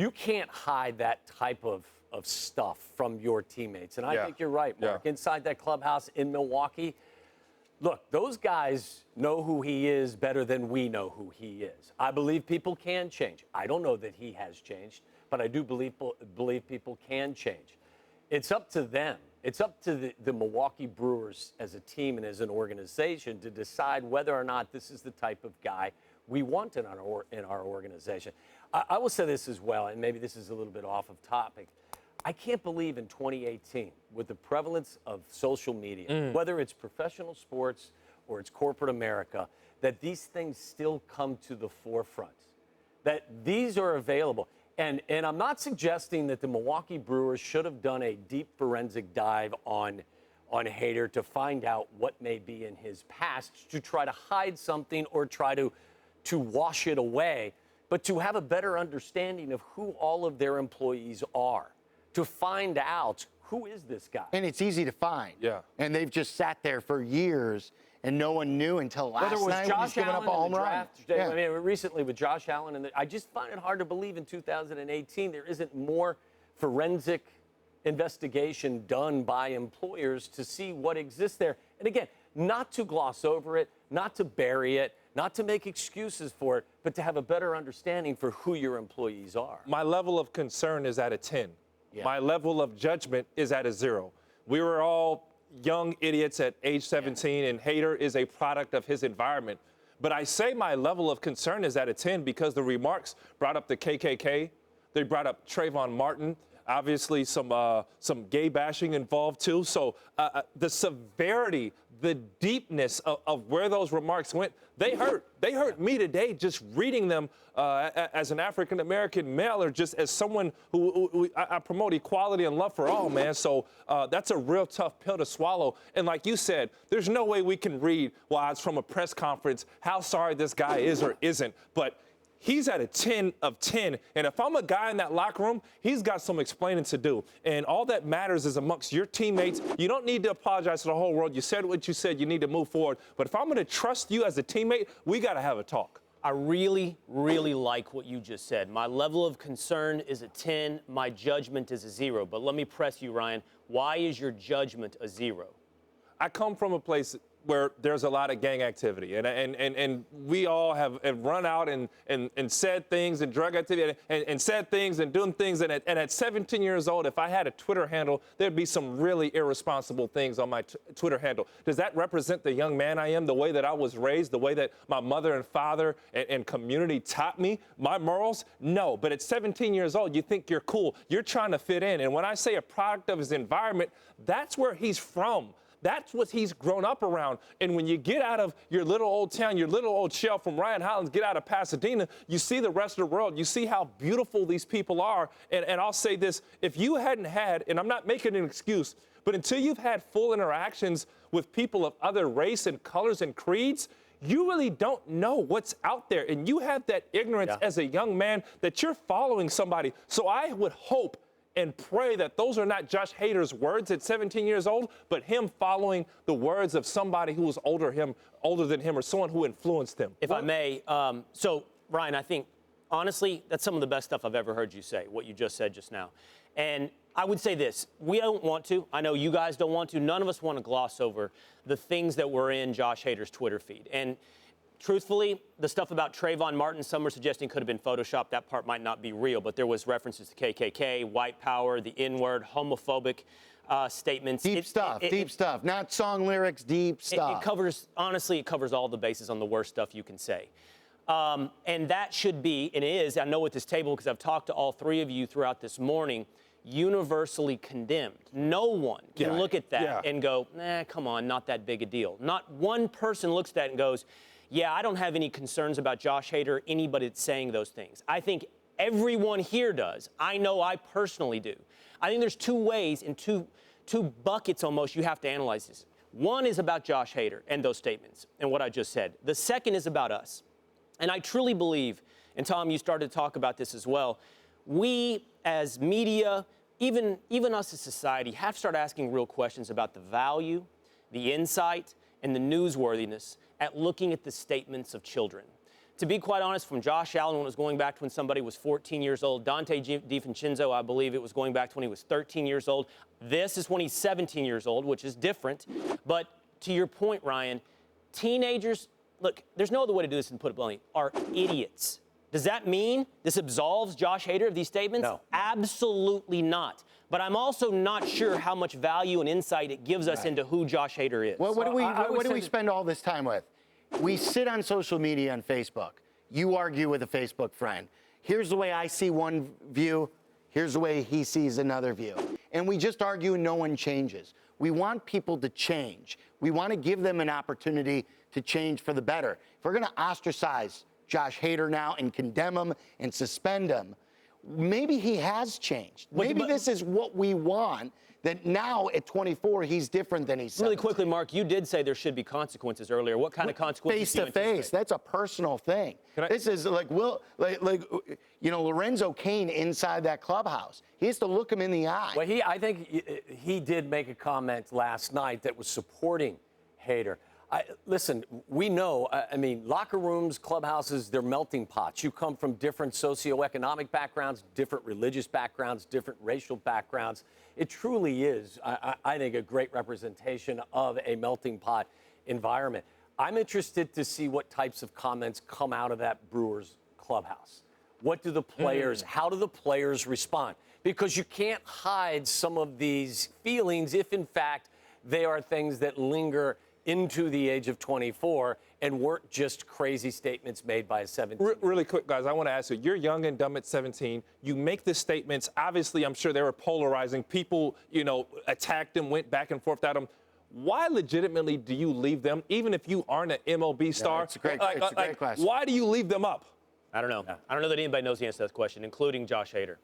You can't hide that type of stuff from your teammates. And I think you're right, Mark. Inside that clubhouse in Milwaukee, look, those guys know who he is better than we know who he is. I believe people can change. I don't know that he has changed, but I do believe people can change. It's up to them. It's up to the Milwaukee Brewers as a team and as an organization to decide whether or not this is the type of guy we want in our organization. I will say this as well, and maybe this is a little bit off of topic. I can't believe in 2018, with the prevalence of social media, whether it's professional sports or it's corporate America, that these things still come to the forefront, that these are available. And I'm not suggesting that the Milwaukee Brewers should have done a deep forensic dive on Hader to find out what may be in his past, to try to hide something or try to wash it away, but to have a better understanding of who all of their employees are, to find out who is this guy. And it's easy to find. Yeah. And they've just sat there for years, and no one knew until last night when he's giving up a home run. I mean, recently with Josh Allen, and I just find it hard to believe in 2018 there isn't more forensic investigation done by employers to see what exists there. And again, not to gloss over it, not to bury it, not to make excuses for it, but to have a better understanding for who your employees are. My level of concern is at a 10. Yeah. My level of judgment is at a 0. We were all young idiots at age 17, and Hader is a product of his environment. But I say my level of concern is at a 10 because the remarks brought up the KKK. They brought up Trayvon Martin. Obviously, some gay bashing involved, too. So the severity, the deepness of where those remarks went, they hurt. They hurt me today just reading them as an African-American male or just as someone who I promote equality and love for all, man. So that's a real tough pill to swallow. And like you said, there's no way we can read, while it's from a press conference, how sorry this guy is or isn't. But he's at a 10 of 10, and if I'm a guy in that locker room, he's got some explaining to do. And all that matters is amongst your teammates. You don't need to apologize to the whole world. You said what you said. You need to move forward. But if I'm going to trust you as a teammate, we got to have a talk. I really, really like what you just said. My level of concern is a 10. My judgment is a 0. But let me press you, Ryan. Why is your judgment a 0? I come from a place where there's a lot of gang activity, and we all have run out and said things and drug activity and said things and doing things. And at 17 years old, if I had a Twitter handle, there'd be some really irresponsible things on my Twitter handle. Does that represent the young man I am, the way that I was raised, the way that my mother and father and community taught me, my morals? No. But at 17 years old, you think you're cool. You're trying to fit in. And when I say a product of his environment, that's where he's from. That's what he's grown up around. And when you get out of your little old town, your little old shell from Ryan Hollins, get out of Pasadena, you see the rest of the world. You see how beautiful these people are. And I'll say this, if you hadn't had, and I'm not making an excuse, but until you've had full interactions with people of other race and colors and creeds, you really don't know what's out there. And you have that ignorance as a young man that you're following somebody. So I would hope and pray that those are not Josh Hader's words at 17 years old, but him following the words of somebody who was older than him or someone who influenced him. If I may, so Ryan, I think, honestly, that's some of the best stuff I've ever heard you say, what you just said just now. And I would say this, we don't want to, I know you guys don't want to, none of us want to gloss over the things that were in Josh Hader's Twitter feed. And truthfully, the stuff about Trayvon Martin, some were suggesting could have been Photoshopped. That part might not be real, but there was references to KKK, white power, the N-word, homophobic statements. Deep stuff. Not song lyrics, deep stuff. It covers, honestly, it covers all the bases on the worst stuff you can say. And that should be, and it is, I know at this table, because I've talked to all three of you throughout this morning, universally condemned. No one can look at that and go, nah, come on, not that big a deal. Not one person looks at that and goes, yeah, I don't have any concerns about Josh Hader or anybody that's saying those things. I think everyone here does. I know I personally do. I think there's two ways and two buckets almost you have to analyze this. One is about Josh Hader and those statements and what I just said. The second is about us. And I truly believe, and Tom, you started to talk about this as well, we as media, even us as society, have to start asking real questions about the value, the insight, and the newsworthiness at looking at the statements of children. to be quite honest, from Josh Allen when it was going back to when somebody was 14 years old, Dante DiVincenzo, I believe it was going back to when he was 13 years old. This is when he's 17 years old, which is different. But to your point, Ryan, teenagers, look, there's no other way to do this than put it bluntly, are idiots. Does that mean this absolves Josh Hader of these statements? No. Absolutely not. But I'm also not sure how much value and insight it gives us into who Josh Hader is. Well, what do we spend all this time with? We sit on social media on Facebook. You argue with a Facebook friend. Here's the way I see one view. Here's the way he sees another view. And we just argue and no one changes. We want people to change. We want to give them an opportunity to change for the better. If we're going to ostracize Josh Hader now and condemn him and suspend him, maybe he has changed. Maybe this is what we want, that now at 24, he's different than he's 17. Really quickly, Mark, you did say there should be consequences earlier. What kind of consequences? Face to face. That's a personal thing. This is like Lorenzo Cain inside that clubhouse. He has to look him in the eye. Well, I think he did make a comment last night that was supporting Hader. Listen, we know, locker rooms, clubhouses, they're melting pots. You come from different socioeconomic backgrounds, different religious backgrounds, different racial backgrounds. It truly is, I think, a great representation of a melting pot environment. I'm interested to see what types of comments come out of that Brewers clubhouse. What do the players, how do the players respond? Because you can't hide some of these feelings if, in fact, they are things that linger into the age of 24 and weren't just crazy statements made by a 17. Really quick, guys, I want to ask you, you're young and dumb at 17. You make the statements. Obviously, I'm sure they were polarizing. People, attacked him, went back and forth at him. Why legitimately do you leave them, even if you aren't an MLB star? It's a great question. Why do you leave them up? I don't know. I don't know that anybody knows the answer to that question, including Josh Hader.